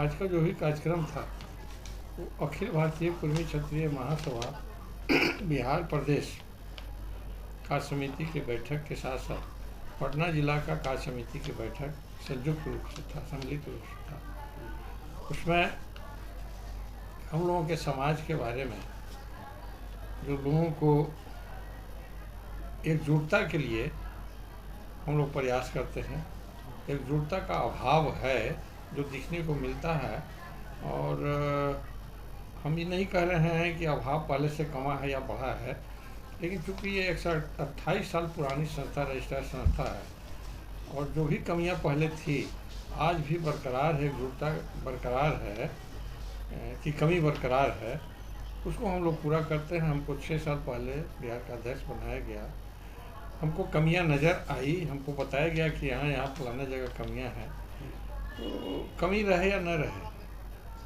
आज का जो भी कार्यक्रम था वो अखिल भारतीय कुर्मी क्षत्रिय महासभा बिहार प्रदेश कार्य समिति की बैठक के साथ साथ पटना जिला का कार्य समिति की बैठक संयुक्त रूप से था, सम्मिलित रूप से था। उसमें हम लोगों के समाज के बारे में जो लोगों को एकजुटता के लिए हम लोग प्रयास करते हैं, एकजुटता का अभाव है जो दिखने को मिलता है। और हम ये नहीं कह रहे हैं कि अभाव पहले से कमा है या बढ़ा है, लेकिन चूँकि ये 128 साल पुरानी संस्था, रजिस्टर्ड संस्था है और जो भी कमियां पहले थी आज भी बरकरार है, एकजुटता बरकरार है कि कमी बरकरार है, उसको हम लोग पूरा करते हैं। हमको 6 साल पहले बिहार का अध्यक्ष बनाया गया, हमको कमियां नज़र आई, हमको बताया गया कि यहाँ फलाना जगह कमियां हैं। तो कमी रहे या न रहे,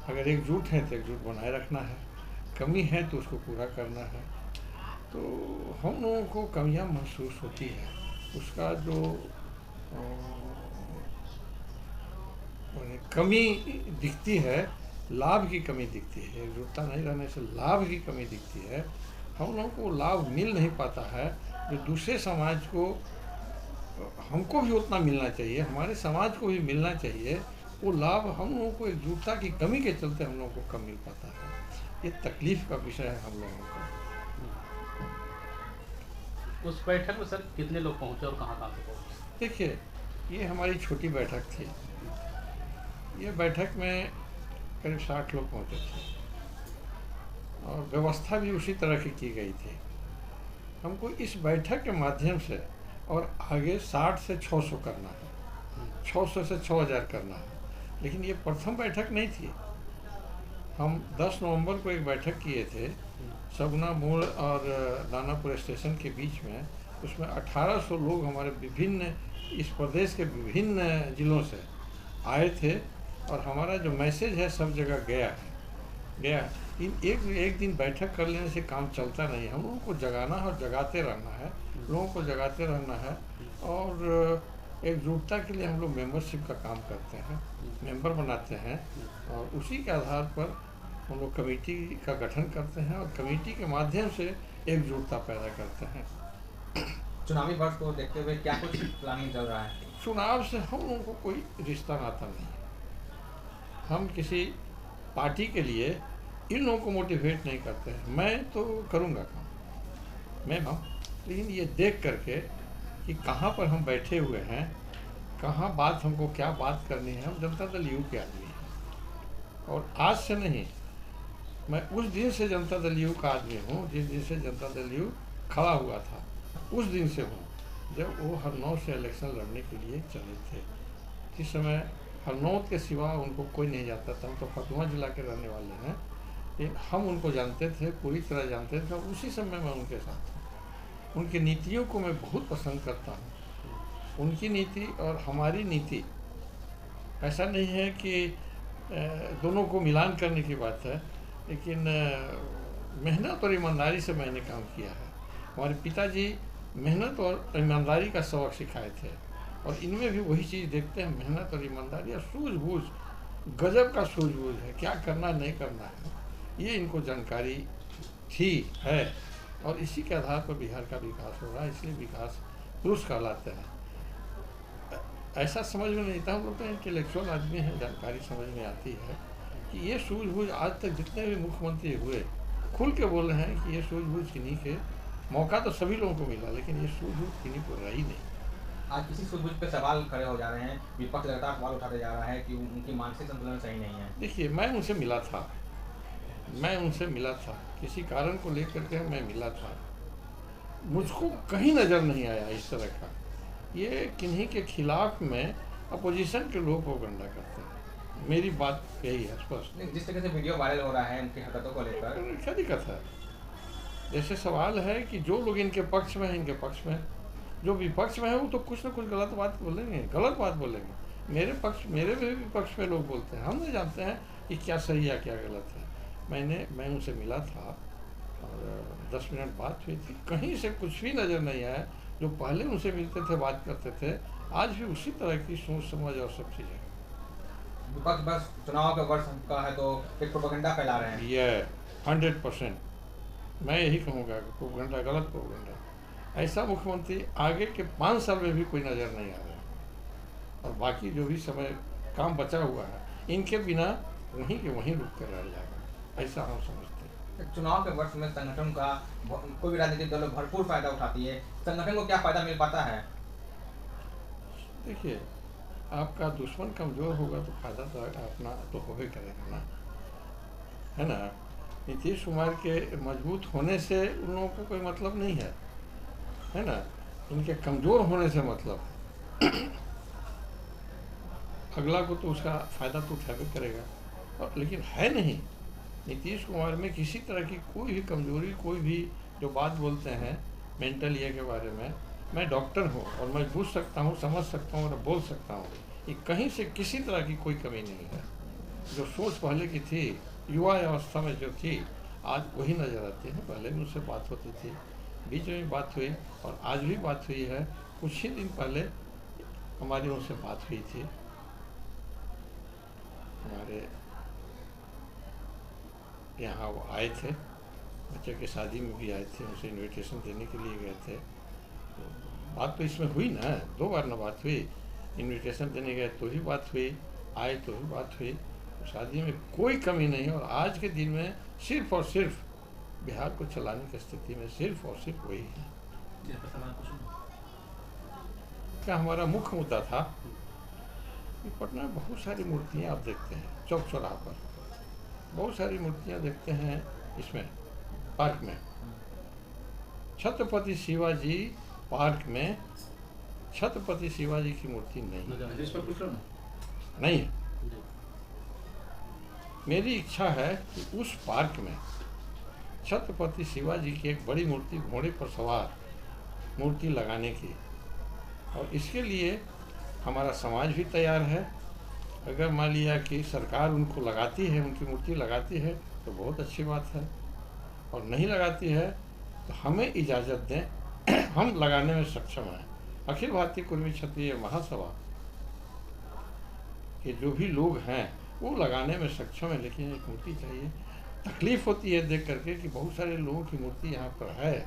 अगर एकजुट है तो एकजुट बनाए रखना है, कमी है तो उसको पूरा करना है। तो हम लोगों को कमियां महसूस होती है, उसका जो कमी दिखती है, लाभ की कमी दिखती है। एकजुटता नहीं रहने से लाभ की कमी दिखती है। हम लोगों को लाभ मिल नहीं पाता है जो दूसरे समाज को, हमको भी उतना मिलना चाहिए, हमारे समाज को भी मिलना चाहिए। वो लाभ हम लोगों को एकजुटता की कमी के चलते हम लोगों को कम मिल पाता है। ये तकलीफ का विषय है हम लोगों का। उस बैठक में सर कितने लोग पहुंचे और कहाँ से पहुंचे? देखिए, ये हमारी छोटी बैठक थी। ये बैठक में करीब 60 लोग पहुंचे थे और व्यवस्था भी उसी तरह की गई थी। हमको इस बैठक के माध्यम से और आगे 60 से 600 करना है, 600 से 6000 करना है। लेकिन ये प्रथम बैठक नहीं थी। हम 10 नवंबर को एक बैठक किए थे सगुना मोड़ और दानापुर स्टेशन के बीच में। उसमें 1800 लोग हमारे विभिन्न, इस प्रदेश के विभिन्न ज़िलों से आए थे और हमारा जो मैसेज है सब जगह गया। इन एक दिन बैठक कर लेने से काम चलता नहीं, हम लोगों को जगाना है और जगाते रहना है, लोगों को जगाते रहना है। और एकजुटता के लिए हम लोग मेंबरशिप का काम करते हैं, मेंबर बनाते हैं और उसी के आधार पर हम लोग कमेटी का गठन करते हैं और कमेटी के माध्यम से एकजुटता पैदा करते हैं। चुनावी वर्ष को देखते हुए क्या कुछ प्लानिंग चल रहा है? चुनाव से हम लोगों को कोई रिश्ता नाता नहीं है। हम किसी पार्टी के लिए इन लोगों को मोटिवेट नहीं करते हैं। मैं तो करूँगा काम, मैं लेकिन ये देख करके कि कहाँ पर हम बैठे हुए हैं, कहाँ बात, हमको क्या बात करनी है। हम जनता दल यू के आदमी हैं और आज से नहीं, मैं उस दिन से जनता दल यू का आदमी हूँ जिस दिन से जनता दल यू खड़ा हुआ था, उस दिन से हूँ जब वो हरनौत से इलेक्शन लड़ने के लिए चले थे। जिस समय हरनौत के सिवा उनको कोई नहीं जानता था। हम तो फतुहा जिला के रहने वाले हैं, लेकिन हम उनको जानते थे, पूरी तरह जानते थे। उसी समय मैं उनके साथ हूँ। उनकी नीतियों को मैं बहुत पसंद करता हूँ। उनकी नीति और हमारी नीति, ऐसा नहीं है कि दोनों को मिलान करने की बात है, लेकिन मेहनत और ईमानदारी से मैंने काम किया है। हमारे पिताजी मेहनत और ईमानदारी का सबक सिखाए थे और इनमें भी वही चीज़ देखते हैं, मेहनत और ईमानदारी और सूझबूझ, गजब का सूझबूझ है, क्या करना नहीं करना है, ये इनको जानकारी थी है। और इसी के आधार पर बिहार का विकास हो रहा है, इसलिए विकास पुरुष कहलाते हैं। ऐसा समझ में नहीं था, हम लोग तो इंटेलेक्चुअल आदमी हैं, जानकारी समझ में आती है कि ये सूझबूझ आज तक जितने भी मुख्यमंत्री हुए खुल के बोल रहे हैं कि ये सूझबूझ किन्हीं के, मौका तो सभी लोगों को मिला लेकिन ये सूझबूझ किन्हीं को रही नहीं। आज किसी सूझबूझ पे सवाल खड़े हो जा रहे हैं, विपक्ष लगातार सवाल उठाते जा रहा है कि उनकी मानसिक संतुलन सही नहीं है। देखिए, मैं उनसे मिला था, किसी कारण को लेकर के मैं मिला था। मुझको कहीं नज़र नहीं आया इस तरह का। ये किन्हीं के खिलाफ में अपोजिशन के लोग प्रोपेगेंडा करते हैं, मेरी बात यही है स्पष्ट। जिस तरह से वीडियो वायरल हो रहा है उनकी हरकतों को लेकर, क्या दिक्कत है? जैसे सवाल है कि जो लोग इनके पक्ष में हैं, इनके पक्ष में, जो विपक्ष में है वो तो कुछ ना कुछ गलत बात बोलेंगे, गलत बात बोलेंगे। मेरे भी पक्ष में लोग बोलते हैं, हम नहीं जानते हैं कि क्या सही है क्या गलत है। मैं उनसे मिला था और 10 मिनट बात हुई थी, कहीं से कुछ भी नज़र नहीं आया। जो पहले उनसे मिलते थे, बात करते थे, आज भी उसी तरह की सोच समझ और सब चीज़ें। विपक्ष बस चुनाव के वर्ष का है तो एक प्रोपेगेंडा फैला रहे हैं। ये 100% मैं यही कहूँगा कि प्रोपेगेंडा, गलत प्रोपेगेंडा। ऐसा मुख्यमंत्री आगे के 5 साल में भी कोई नज़र नहीं आ रहा है। और बाकी जो भी समय काम बचा हुआ है, इनके बिना वहीं के वहीं रुक कर रह जाएगा, ऐसा हम समझते हैं। चुनाव के वर्ष में संगठन का कोई भी राजनीतिक दल भरपूर फायदा उठाती है, संगठन को क्या फायदा मिल पाता है? देखिए, आपका दुश्मन कमज़ोर होगा तो फायदा तो अपना तो होबे करेगा ना, है ना। नीतीश कुमार के मजबूत होने से उन लोगों को कोई मतलब नहीं है ना। इनके कमज़ोर होने से मतलब है। अगला को तो उसका फ़ायदा तो उठावे करेगा, और लेकिन है नहीं नीतीश कुमार में किसी तरह की कोई भी कमज़ोरी। कोई भी जो बात बोलते हैं मेंटल ये के बारे में, मैं डॉक्टर हूँ और मैं पूछ सकता हूँ, समझ सकता हूँ और बोल सकता हूँ। ये कहीं से किसी तरह की कोई कमी नहीं है। जो सोच पहले की थी, युवा अवस्था में जो थी, आज वही नज़र आती है। पहले भी उससे बात होती थी, बीच में बात हुई और आज भी बात हुई है। कुछ ही दिन पहले हमारी उनसे बात हुई थी, हमारे यहाँ वो आए थे, बच्चे की शादी में भी आए थे, उनसे इनविटेशन देने के लिए गए थे। तो बात तो इसमें हुई ना, 2 बार ना बात हुई। इनविटेशन देने गए तो ही बात हुई, आए तो ही बात हुई। तो शादी में कोई कमी नहीं है। और आज के दिन में सिर्फ और सिर्फ बिहार को चलाने की स्थिति में सिर्फ और सिर्फ वही है। क्या हमारा मुख्य मुद्दा था कि पटना में बहुत सारी मूर्तियाँ आप देखते हैं, चौक चौराहा पर बहुत सारी मूर्तियाँ देखते हैं। इसमें पार्क में छत्रपति शिवाजी पार्क में छत्रपति शिवाजी की मूर्ति नहीं है। मेरी इच्छा है कि उस पार्क में छत्रपति शिवाजी की एक बड़ी मूर्ति, घोड़े पर सवार मूर्ति लगाने की, और इसके लिए हमारा समाज भी तैयार है। अगर मान लिया कि सरकार उनको लगाती है, उनकी मूर्ति लगाती है तो बहुत अच्छी बात है, और नहीं लगाती है तो हमें इजाज़त दें, हम लगाने में सक्षम हैं। अखिल भारतीय कुर्मी क्षत्रिय महासभा के जो भी लोग हैं वो लगाने में सक्षम है, लेकिन एक मूर्ति चाहिए। तकलीफ़ होती है देख करके कि बहुत सारे लोगों की मूर्ति यहाँ पर है,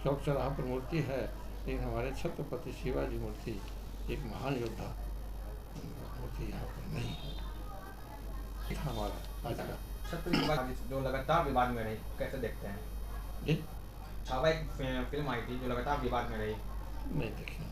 चौक चौराहा पर मूर्ति है, लेकिन हमारे छत्रपति शिवाजी मूर्ति, एक महान योद्धा मूर्ति यहाँ पर नहीं है। हमारा आज का छत्रपति जो लगातार विवाद में रही, कैसे देखते हैं? जी, छावा एक फिल्म आई थी जो लगातार विवाद में रही। नहीं देखिए।